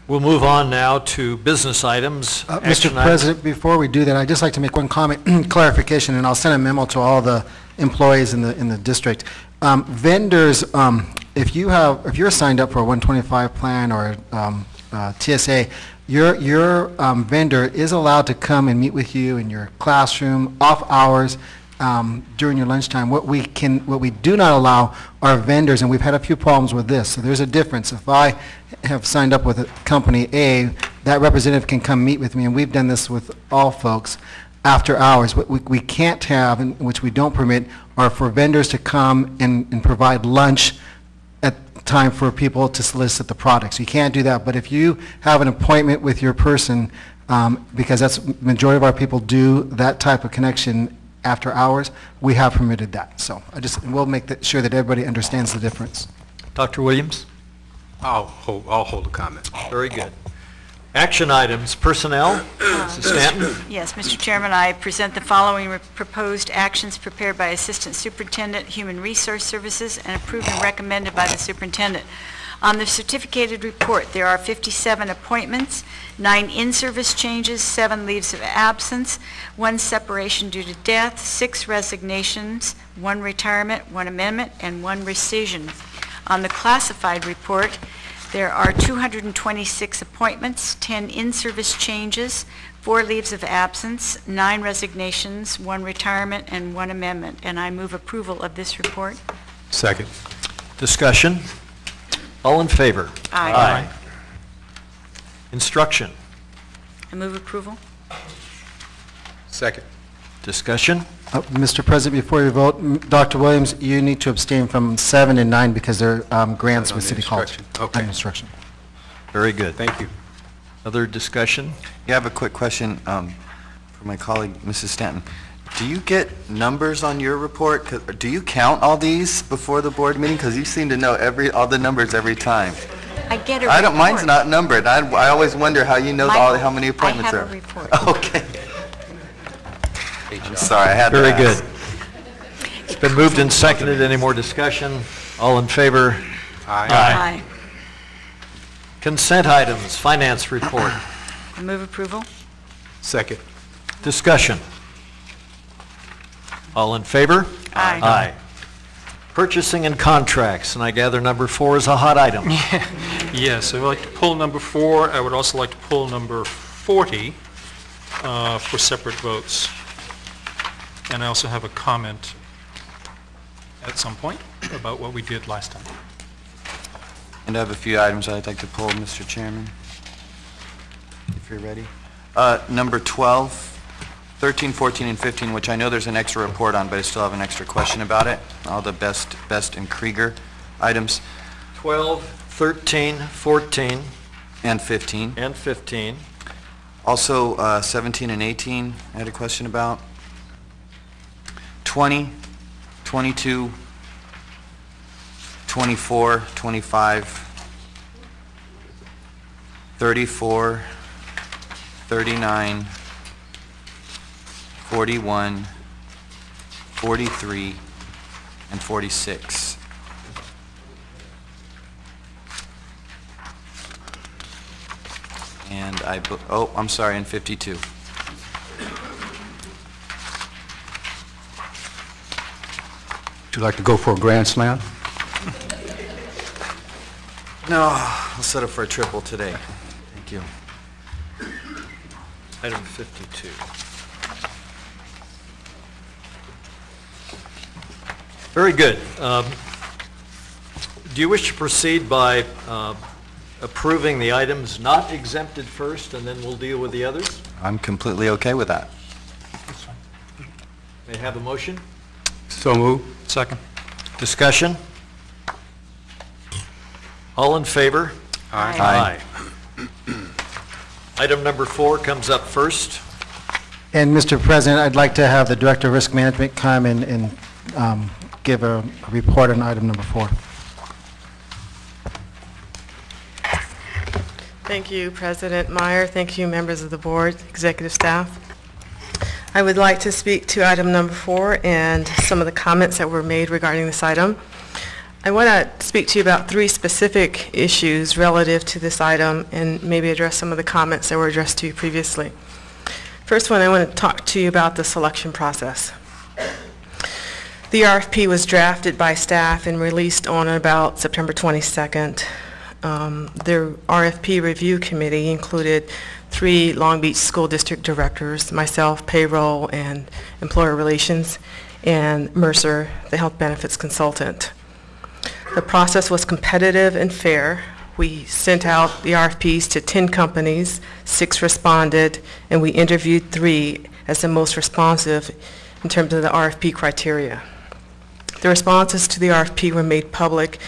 We'll move on now to business items. Mr. President, before we do that, I'd just like to make one comment, clarification, and I'll send a memo to all the employees in the district. Vendors, if you're signed up for a 125 plan or TSA, your vendor is allowed to come and meet with you in your classroom, off hours, during your lunchtime. What we do not allow are vendors, and we've had a few problems with this. So there's a difference. If I have signed up with a company A, that representative can come meet with me, and we've done this with all folks after hours. What we can't have, and which we don't permit, are for vendors to come and provide lunch at time for people to solicit the products. You can't do that. But if you have an appointment with your person, because that's majority of our people do that type of connection after hours, we have permitted that. So we'll make sure that everybody understands the difference. Dr. Williams? I'll hold a comment. Very good. Action items, personnel. Mrs. Stanton? Yes, Mr. Chairman, I present the following proposed actions prepared by Assistant Superintendent, Human Resource Services, and approved and recommended by the Superintendent. On the certificated report, there are 57 appointments, 9 in-service changes, 7 leaves of absence, 1 separation due to death, 6 resignations, 1 retirement, 1 amendment, and 1 rescission. On the classified report, there are 226 appointments, 10 in-service changes, 4 leaves of absence, 9 resignations, 1 retirement, and 1 amendment. And I move approval of this report. Second. Discussion. All in favor? Aye. Aye. Instruction. I move approval. Second. Discussion. Mr. President, before you vote, Dr. Williams, you need to abstain from 7 and 9 because they're grants with City College. Okay. Instruction. Very good. Thank you. Other discussion? Yeah, I have a quick question for my colleague, Mrs. Stanton. Do you get numbers on your report? Do you count all these before the board meeting? Because you seem to know all the numbers every time. I get a report. Mine's not numbered. I always wonder how you know how many appointments I there have a report. Okay. I'm sorry, I had to Very ask. good. It's been moved and seconded. Any more discussion? All in favor? Aye. Aye. Consent items, finance report. I move approval. Second. Discussion. All in favor? Aye. Aye. Purchasing and contracts, and I gather number 4 is a hot item. Yes, I would like to pull number 4. I would also like to pull number 40 for separate votes. And I also have a comment at some point about what we did last time. And I have a few items I'd like to pull, Mr. Chairman, if you're ready. Number 12, 13, 14, and 15, which I know there's an extra report on, but I still have an extra question about it. All the best and Krieger items. 12, 13, 14, And 15. and 15. Also, 17 and 18, I had a question about. 20, 22, 24, 25, 34, 39, 41, 43, and 46. And I'm sorry, and 52. Would you like to go for a grand slam? No, I'll settle for a triple today. Thank you. Item 52. Very good. Do you wish to proceed by approving the items not exempted first, and then we'll deal with the others? I'm completely okay with that. May I have a motion? So move. Second. Discussion? All in favor? Aye. Item number 4 comes up first. And Mr. President, I'd like to have the Director of Risk Management come and give a report on item number 4. Thank you, President Meyer. Thank you, members of the board, executive staff. I would like to speak to item number 4 and some of the comments that were made regarding this item. I want to speak to you about 3 specific issues relative to this item and maybe address some of the comments that were addressed to you previously. First one, I want to talk to you about the selection process. The RFP was drafted by staff and released on about September 22nd. The RFP review committee included 3 Long Beach School District directors, myself, payroll and employer relations, and Mercer, the health benefits consultant. The process was competitive and fair. We sent out the RFPs to 10 companies, 6 responded, and we interviewed 3 as the most responsive in terms of the RFP criteria. The responses to the RFP were made public,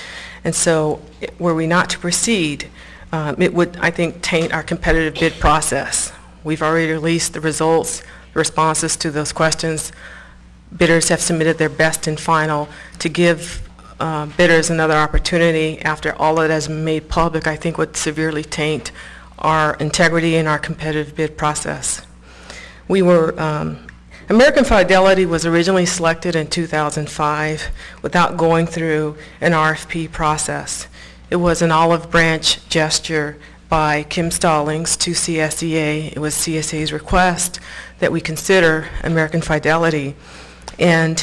and so were we not to proceed, it would, I think, taint our competitive bid process. We've already released the results, the responses to those questions. Bidders have submitted their best and final. To give bidders another opportunity after all of that is made public, I think would severely taint our integrity in our competitive bid process. We were, American Fidelity was originally selected in 2005 without going through an RFP process. It was an olive branch gesture by Kim Stallings to CSEA. It was CSEA's request that we consider American Fidelity. And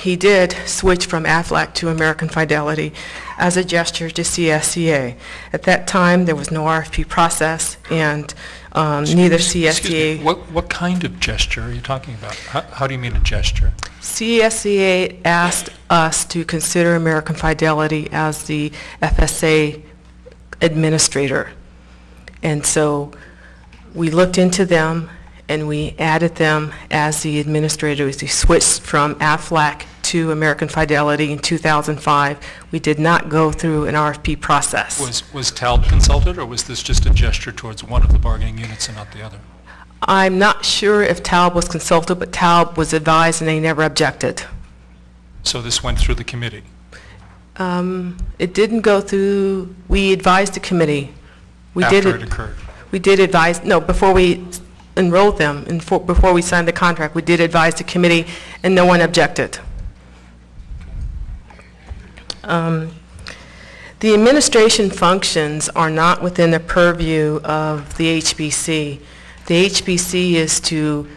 he did switch from Aflac to American Fidelity as a gesture to CSEA. At that time, there was no RFP process, and neither CSEA... What kind of gesture are you talking about? How do you mean a gesture? CSEA asked us to consider American Fidelity as the FSA administrator. And so we looked into them and we added them as the administrators. We switched from Aflac to American Fidelity in 2005. We did not go through an RFP process. Was TALB consulted, or was this just a gesture towards one of the bargaining units and not the other? I'm not sure if TALB was consulted, but TALB was advised and they never objected. So this went through the committee? It didn't go through, we advised the committee. After it occurred? We did advise, no, before we enrolled them, and before we signed the contract, we did advise the committee and no one objected. The administration functions are not within the purview of the HBC. The HBC is to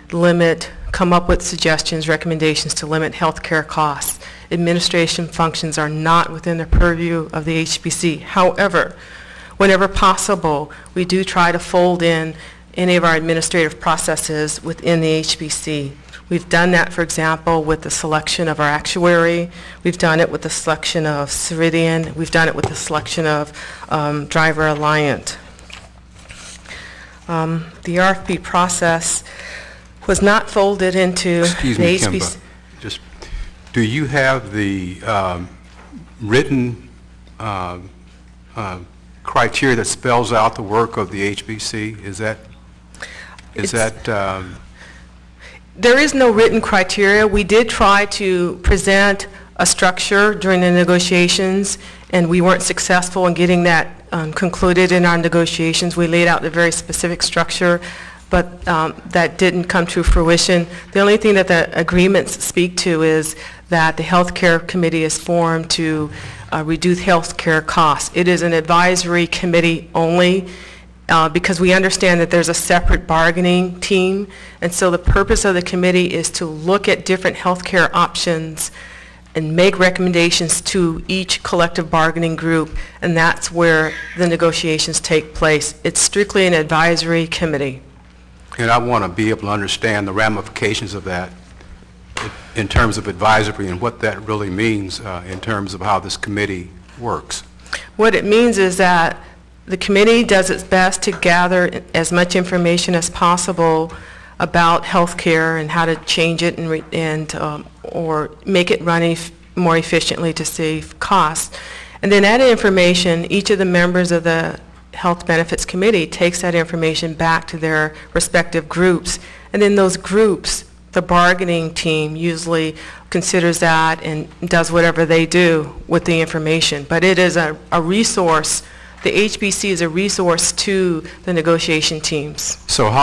come up with suggestions, recommendations to limit health care costs. Administration functions are not within the purview of the HBC. However, whenever possible, we do try to fold in any of our administrative processes within the HBC. We've done that, for example, with the selection of our actuary. We've done it with the selection of Ceridian. We've done it with the selection of Driver Alliant. The RFP process was not folded into Excuse the me, HBC. Kimba. Do you have the written criteria that spells out the work of the HBC? There is no written criteria. We did try to present a structure during the negotiations, and we weren't successful in getting that concluded in our negotiations. We laid out the very specific structure, but that didn't come to fruition. The only thing that the agreements speak to is that the Health Care Committee is formed to reduce health care costs. It is an advisory committee only, because we understand that there's a separate bargaining team, and so the purpose of the committee is to look at different healthcare options and make recommendations to each collective bargaining group, and that's where the negotiations take place. It's strictly an advisory committee. And I want to be able to understand the ramifications of that in terms of advisory and what that really means in terms of how this committee works. What it means is that the committee does its best to gather as much information as possible about health care and how to change it or make it run more efficiently to save costs. And then that information, each of the members of the Health Benefits Committee takes that information back to their respective groups. And then those groups, the bargaining team usually considers that and does whatever they do with the information. But it is a resource. The HBC is a resource to the negotiation teams. So how